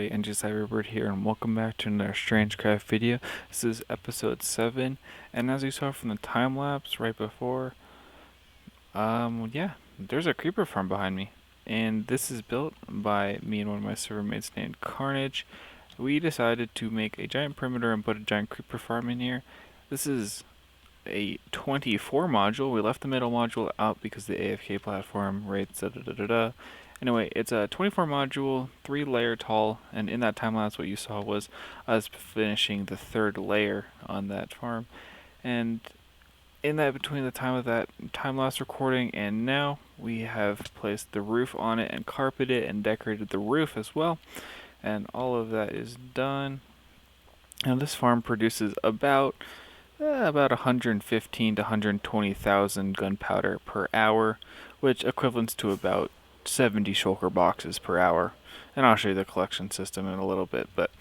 everybody, NG Cyberbird here, and welcome back to another Strangecraft video. This is episode 7, and as you saw from the time lapse right before, yeah, there's a creeper farm behind me. And this is built by me and one of my server mates named Carnage. We decided to make a giant perimeter and put a giant creeper farm in here. This is a 24 module. We left the middle module out because the AFK platform rates da. Anyway, it's a 24 module, 3 layer tall, and in that time lapse what you saw was us finishing the 3rd layer on that farm. And in that between the time of that time lapse recording and now, we have placed the roof on it and carpeted it and decorated the roof as well. And all of that is done. Now this farm produces about 115 to 120,000 gunpowder per hour, which equivalents to about 70 shulker boxes per hour. And I'll show you the collection system in a little bit, but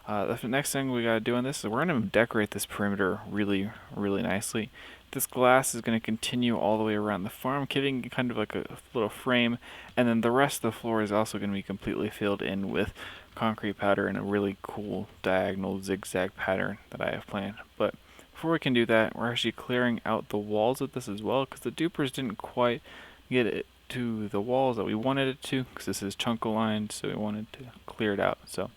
the next thing we gotta do on this is we're gonna decorate this perimeter really nicely. This glass is gonna continue all the way around the farm, giving kind of like a little frame, and then the rest of the floor is also gonna be completely filled in with concrete powder in a really cool diagonal zigzag pattern that I have planned. But before we can do that, we're actually clearing out the walls of this as well, because the dupers didn't quite get it to the walls that we wanted it to, because this is chunk aligned, so we wanted to clear it out. So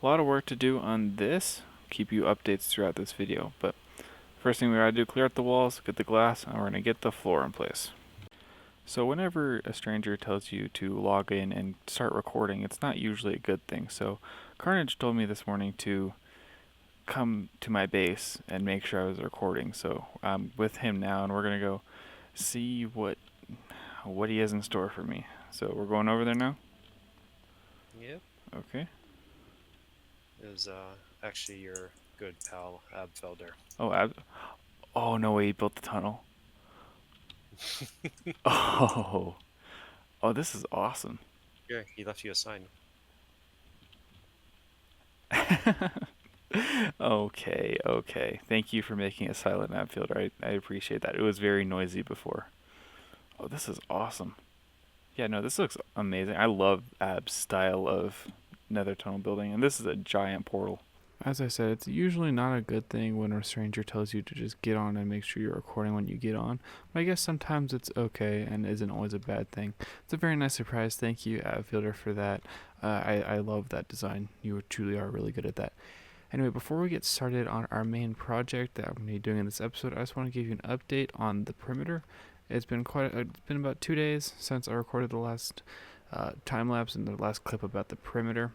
a lot of work to do on this. Keep you updates throughout this video, but first thing we gotta do, clear out the walls, get the glass, and we're gonna get the floor in place. So whenever a stranger tells you to log in and start recording, it's not usually a good thing. So Carnage told me this morning to come to my base and make sure I was recording. So I'm with him now, and we're gonna go see what he has in store for me. So we're going over there now? Yep. Okay. Is actually your good pal Abfelder. Oh no way, he built the tunnel. Oh, this is awesome. Here, he left you a sign. Okay. Thank you for making a silent map fielder. I appreciate that. It was very noisy before. Oh, this is awesome. Yeah, no, this looks amazing. I love Ab's style of nether tunnel building, and this is a giant portal. As I said, it's usually not a good thing when a stranger tells you to just get on and make sure you're recording when you get on. But I guess sometimes it's okay and isn't always a bad thing. It's a very nice surprise. Thank you, Outfielder, for that. I love that design. You truly are really good at that. Anyway, before we get started on our main project that I'm going to be doing in this episode, I just want to give you an update on the perimeter. It's been about 2 days since I recorded the last time lapse and the last clip about the perimeter.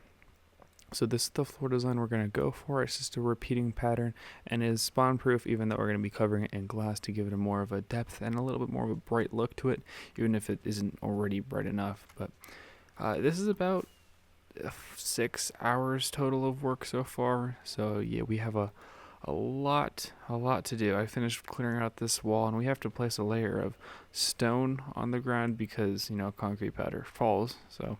So this is the floor design we're going to go for. It's just a repeating pattern and is spawn proof, even though we're going to be covering it in glass to give it a more of a depth and a little bit more of a bright look to it, even if it isn't already bright enough. But this is about 6 hours total of work so far. So yeah, we have a lot to do. I finished clearing out this wall, and we have to place a layer of stone on the ground because, you know, concrete powder falls. So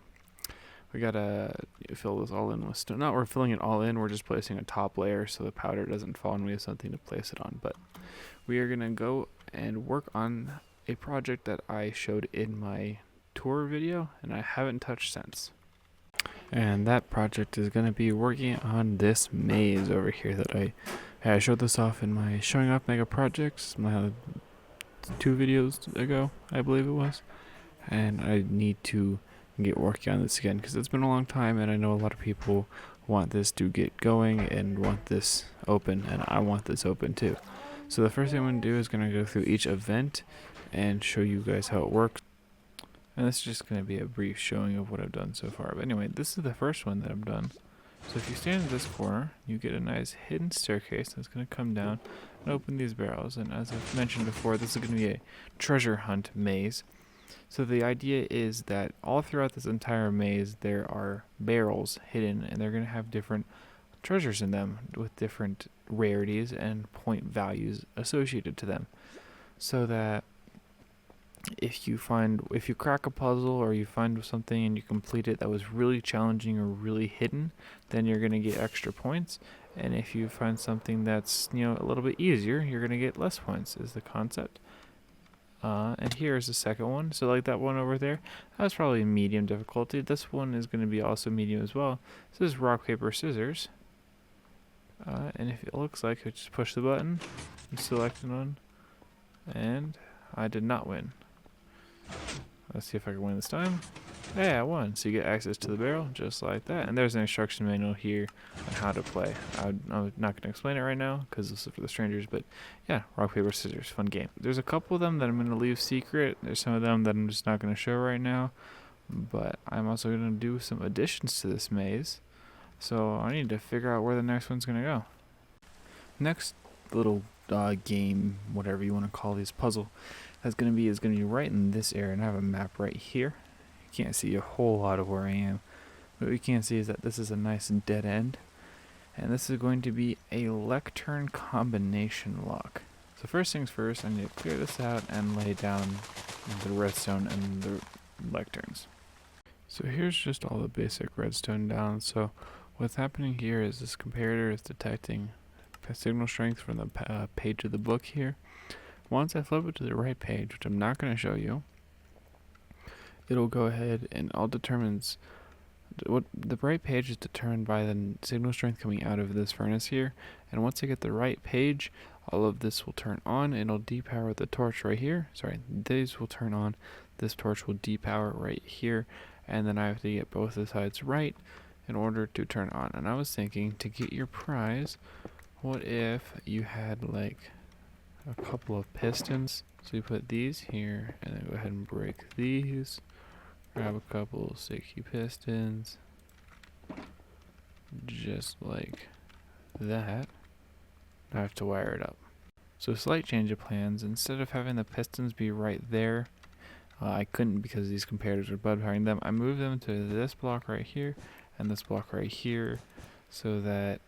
we gotta fill this all in with stone. Not we're filling it all in, we're just placing a top layer so the powder doesn't fall and we have something to place it on. But we are gonna go and work on a project that I showed in my tour video and I haven't touched since. And that project is gonna be working on this maze over here that I showed this off in my showing off mega projects, my 2 videos ago, I believe it was. And I need to get working on this again because it's been a long time, and I know a lot of people want this to get going and want this open, and I want this open too. So the first thing I'm going to do is going to go through each event and show you guys how it works. And this is just going to be a brief showing of what I've done so far. But anyway, this is the first one that I've done. So if you stand in this corner, you get a nice hidden staircase that's going to come down and open these barrels. And as I've mentioned before, this is going to be a treasure hunt maze. So the idea is that all throughout this entire maze there are barrels hidden, and they're going to have different treasures in them with different rarities and point values associated to them. So that if you crack a puzzle or you find something and you complete it that was really challenging or really hidden, then you're going to get extra points. And if you find something that's, you know, a little bit easier, you're going to get less points, is the concept. And here's the second one. So like that one over there, that was probably medium difficulty. This one is going to be also medium as well. So this is rock, paper, scissors. And if it looks like I just push the button, you select one, and I did not win. Let's see if I can win this time. Yeah, I won. So you get access to the barrel just like that. And there's an instruction manual here on how to play. I'm not going to explain it right now because this is for the strangers. But yeah, rock, paper, scissors. Fun game. There's a couple of them that I'm going to leave secret. There's some of them that I'm just not going to show right now. But I'm also going to do some additions to this maze. So I need to figure out where the next one's going to go. Next little game, whatever you want to call this puzzle, that's going to be right in this area. And I have a map right here. You can't see a whole lot of where I am. But what you can see is that this is a nice dead end. And this is going to be a lectern combination lock. So first things first, I need to clear this out and lay down the redstone and the lecterns. So here's just all the basic redstone down. So what's happening here is this comparator is detecting signal strength from the page of the book here. Once I flip it to the right page, which I'm not going to show you, it'll go ahead and all determines what the right page is determined by the signal strength coming out of this furnace here. And once I get the right page, all of this will turn on. It'll depower the torch right here. Sorry, these will turn on. This torch will depower right here. And then I have to get both the sides right in order to turn on. And I was thinking, to get your prize, what if you had like a couple of pistons? So you put these here and then go ahead and break these. Grab a couple sticky pistons. Just like that. I have to wire it up. So slight change of plans. Instead of having the pistons be right there, I couldn't because these comparators are bud powering them. I moved them to this block right here and this block right here so that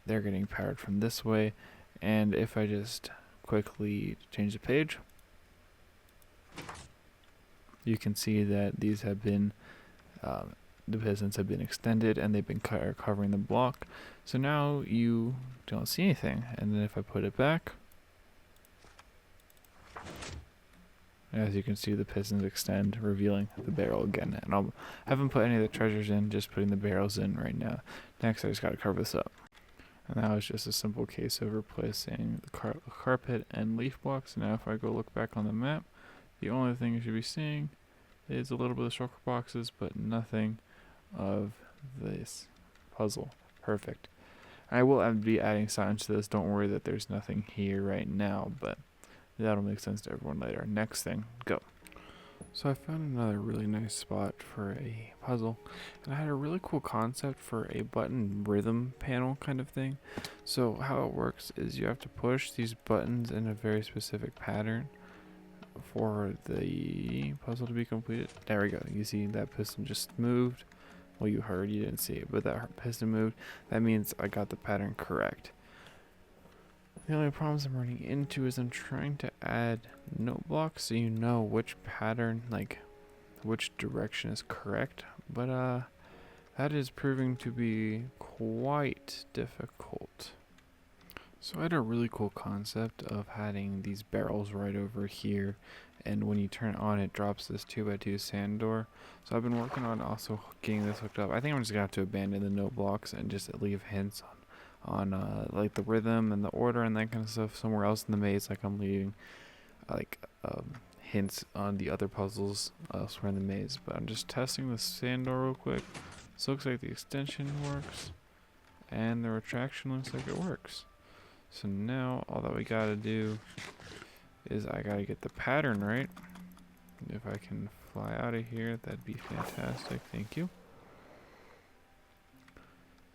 they're getting powered from this way. And if I just quickly change the page, you can see that these have been the pistons have been extended and they've been covering the block. So now you don't see anything. And then if I put it back, as you can see, the pistons extend, revealing the barrel again. And I haven't put any of the treasures in, just putting the barrels in right now. Next, I just got to cover this up. And that was just a simple case of replacing the carpet and leaf blocks. Now if I go look back on the map, the only thing you should be seeing is a little bit of shulker boxes, but nothing of this puzzle. Perfect. I will be adding signs to this. Don't worry that there's nothing here right now, but that'll make sense to everyone later. Next thing, go. So I found another really nice spot for a puzzle, and I had a really cool concept for a button rhythm panel kind of thing. So how it works is you have to push these buttons in a very specific pattern for the puzzle to be completed. There we go. You see that piston just moved. Well, you heard, you didn't see it, but that piston moved. That means I got the pattern correct. The only problems I'm running into is I'm trying to add note blocks so you know which pattern, like which direction is correct, but that is proving to be quite difficult. So I had a really cool concept of having these barrels right over here, and when you turn it on, it drops this 2x2 sand door. So I've been working on also getting this hooked up. I think I'm just gonna have to abandon the note blocks and just leave hints on like the rhythm and the order and that kind of stuff somewhere else in the maze. Like I'm leaving like hints on the other puzzles elsewhere in the maze. But I'm just testing the sand door real quick. So it looks like the extension works and the retraction looks like it works. So now all that we gotta do is I gotta get the pattern right. If I can fly out of here, that'd be fantastic. Thank you.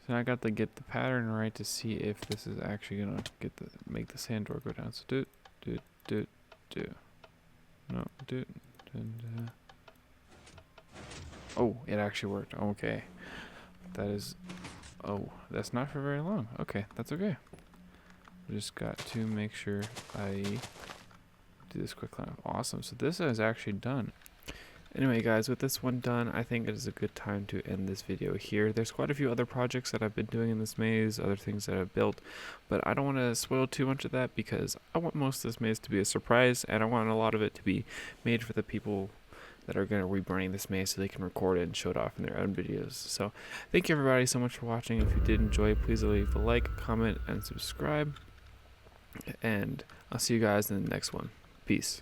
So now I got to get the pattern right to see if this is actually gonna make the sand door go down. So do. No, do. Oh, it actually worked. Okay. That is. Oh, that's not for very long. Okay, that's okay. Just got to make sure I do this quick climb. Awesome. So this is actually done. Anyway, guys, with this one done, I think it is a good time to end this video here. There's quite a few other projects that I've been doing in this maze, other things that I've built, but I don't want to spoil too much of that because I want most of this maze to be a surprise, and I want a lot of it to be made for the people that are going to be running this maze so they can record it and show it off in their own videos. So thank you everybody so much for watching. If you did enjoy, please leave a like, comment, and subscribe, and I'll see you guys in the next one. Peace.